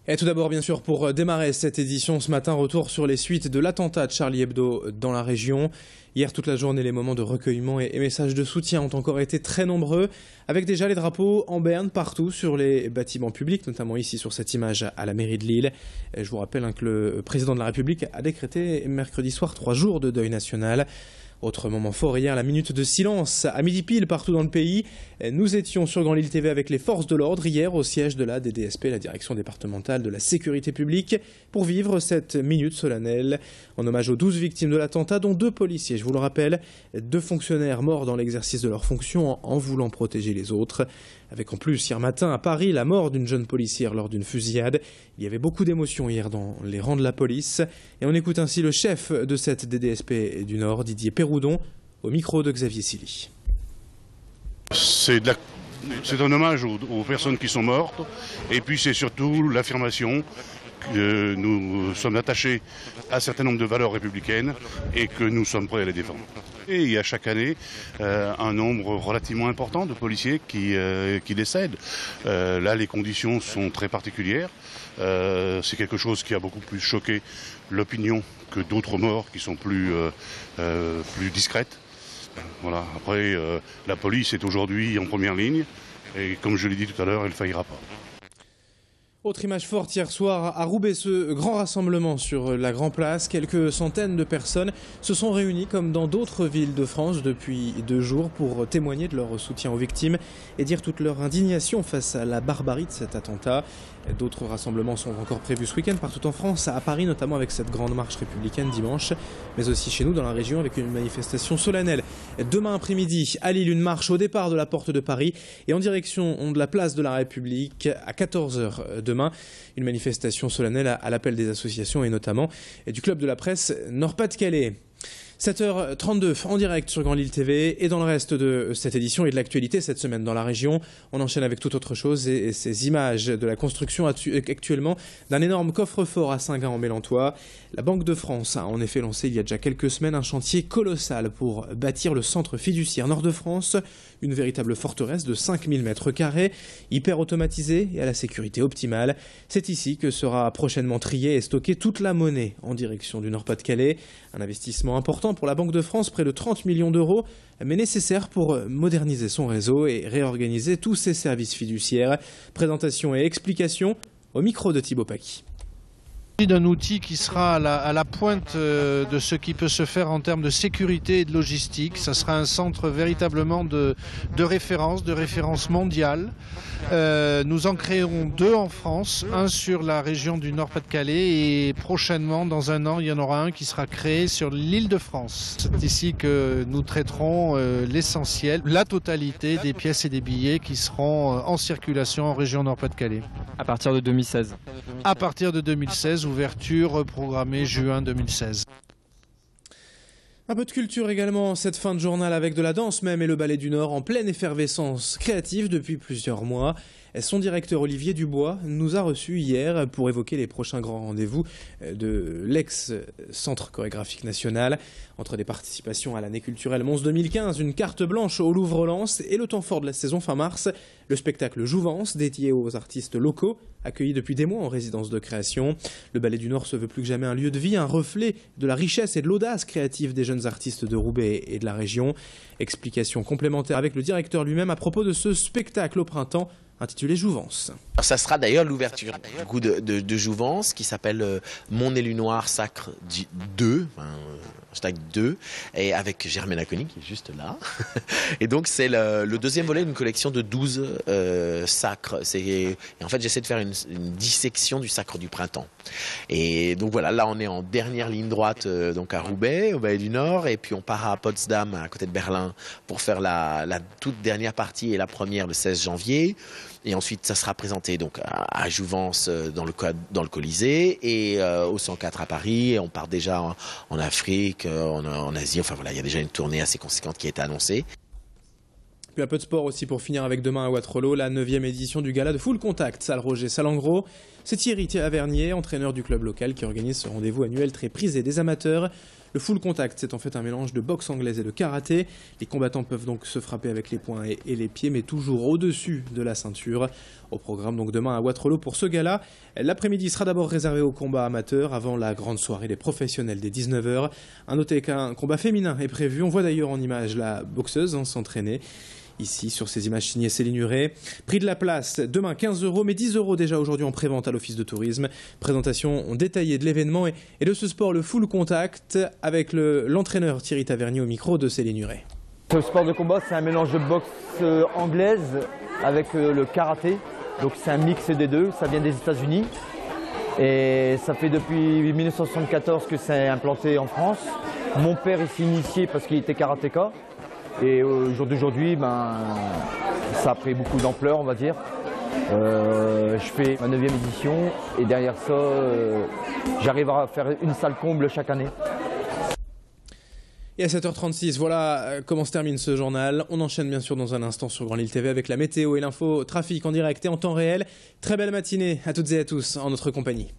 Et tout d'abord, bien sûr, pour démarrer cette édition ce matin, retour sur les suites de l'attentat de Charlie Hebdo dans la région. Hier, toute la journée, les moments de recueillement et messages de soutien ont encore été très nombreux, avec déjà les drapeaux en berne partout sur les bâtiments publics, notamment ici sur cette image à la mairie de Lille. Et je vous rappelle que le président de la République a décrété mercredi soir 3 jours de deuil national. Autre moment fort hier, la minute de silence à midi pile partout dans le pays. Nous étions sur Grand Lille TV avec les forces de l'ordre hier au siège de la DDSP, la direction départementale de la sécurité publique, pour vivre cette minute solennelle en hommage aux 12 victimes de l'attentat, dont 2 policiers, je vous le rappelle, 2 fonctionnaires morts dans l'exercice de leurs fonctions en voulant protéger les autres. Avec en plus hier matin à Paris la mort d'une jeune policière lors d'une fusillade. Il y avait beaucoup d'émotions hier dans les rangs de la police. Et on écoute ainsi le chef de cette DDSP du Nord, Didier Péroudon, au micro de Xavier Silly. C'est un hommage aux personnes qui sont mortes. Et puis c'est surtout l'affirmation que nous sommes attachés à un certain nombre de valeurs républicaines et que nous sommes prêts à les défendre. Et il y a chaque année un nombre relativement important de policiers qui décèdent. Là, les conditions sont très particulières. C'est quelque chose qui a beaucoup plus choqué l'opinion que d'autres morts qui sont plus discrètes. Voilà. Après, la police est aujourd'hui en première ligne et comme je l'ai dit tout à l'heure, elle ne faillira pas. Autre image forte hier soir à Roubaix, ce grand rassemblement sur la Grand Place. Quelques centaines de personnes se sont réunies comme dans d'autres villes de France depuis 2 jours pour témoigner de leur soutien aux victimes et dire toute leur indignation face à la barbarie de cet attentat. D'autres rassemblements sont encore prévus ce week-end partout en France, à Paris notamment avec cette grande marche républicaine dimanche, mais aussi chez nous dans la région avec une manifestation solennelle. Demain après-midi, à Lille, une marche au départ de la porte de Paris et en direction de la place de la République à 14 h demain. Une manifestation solennelle à l'appel des associations et notamment du club de la presse Nord-Pas-de-Calais. 7h32 en direct sur Grand Lille TV et dans le reste de cette édition et de l'actualité cette semaine dans la région. On enchaîne avec toute autre chose et ces images de la construction actuellement d'un énorme coffre-fort à Saint-Gin-en-Mélantois. La Banque de France a en effet lancé il y a déjà quelques semaines un chantier colossal pour bâtir le centre fiduciaire Nord-de-France, une véritable forteresse de 5000 m², hyper automatisée et à la sécurité optimale. C'est ici que sera prochainement triée et stockée toute la monnaie en direction du Nord-Pas-de-Calais. Un investissement important pour la Banque de France, près de 30 millions d'euros, mais nécessaire pour moderniser son réseau et réorganiser tous ses services fiduciaires. Présentation et explication au micro de Thibaut Paqui. D'un outil qui sera à la pointe de ce qui peut se faire en termes de sécurité et de logistique. Ça sera un centre véritablement de référence mondiale. Nous en créerons 2 en France, un sur la région du Nord-Pas-de-Calais et prochainement, dans 1 an, il y en aura un qui sera créé sur l'île de France. C'est ici que nous traiterons l'essentiel, la totalité des pièces et des billets qui seront en circulation en région Nord-Pas-de-Calais. À partir de 2016. À partir de 2016, ouverture programmée juin 2016. Un peu de culture également, cette fin de journal avec de la danse même et le Ballet du Nord en pleine effervescence créative depuis plusieurs mois. Son directeur Olivier Dubois nous a reçus hier pour évoquer les prochains grands rendez-vous de l'ex-Centre chorégraphique national. Entre des participations à l'année culturelle Mons 2015, une carte blanche au Louvre-Lens et le temps fort de la saison fin mars, le spectacle Jouvence dédié aux artistes locaux, accueillis depuis des mois en résidence de création. Le Ballet du Nord se veut plus que jamais un lieu de vie, un reflet de la richesse et de l'audace créative des jeunes artistes de Roubaix et de la région. Explication complémentaire avec le directeur lui-même à propos de ce spectacle au printemps intitulé Jouvence. Alors ça sera d'ailleurs l'ouverture du coup de Jouvence qui s'appelle Mon élu noir sacre 2, hashtag 2, et avec Germaine Aconi qui est juste là. Et donc c'est le 2e volet d'une collection de 12 sacres. Et en fait j'essaie de faire une dissection du sacre du printemps. Et donc voilà, là on est en dernière ligne droite donc à Roubaix, au Ballet du Nord, et puis on part à Potsdam, à côté de Berlin, pour faire la toute dernière partie et la première le 16 janvier. Et ensuite, ça sera présenté donc à Jouvence dans le Colisée et au 104 à Paris. Et on part déjà en Afrique, en Asie. Enfin voilà, il y a déjà une tournée assez conséquente qui a été annoncée. Puis un peu de sport aussi pour finir avec demain à Waterloo, la 9e édition du gala de Full Contact, salle Roger Salengro. C'est Thierry Avernier, entraîneur du club local, qui organise ce rendez-vous annuel très prisé des amateurs. Le full contact, c'est en fait un mélange de boxe anglaise et de karaté. Les combattants peuvent donc se frapper avec les poings et les pieds, mais toujours au-dessus de la ceinture. Au programme donc demain à Waterloo pour ce gala. L'après-midi sera d'abord réservé aux combats amateurs avant la grande soirée des professionnels dès 19h. À noter qu'un combat féminin est prévu. On voit d'ailleurs en image la boxeuse s'entraîner. Ici, sur ces images signées Céline Huret. Prix de la place, demain 15 €, mais 10 € déjà aujourd'hui en prévente à l'Office de tourisme. Présentation détaillée de l'événement et de ce sport, le full contact, avec l'entraîneur Thierry Tavernier au micro de Céline Huret. Ce sport de combat, c'est un mélange de boxe anglaise avec le karaté. Donc c'est un mix des deux, ça vient des États-Unis. Et ça fait depuis 1974 que c'est implanté en France. Mon père il s'est initié parce qu'il était karatéka. Et au jour d'aujourd'hui, ça a pris beaucoup d'ampleur, on va dire. Je fais ma 9e édition et derrière ça, j'arrive à faire une salle comble chaque année. Et à 7h36, voilà comment se termine ce journal. On enchaîne bien sûr dans un instant sur Grand Lille TV avec la météo et l'info trafic en direct et en temps réel. Très belle matinée à toutes et à tous en notre compagnie.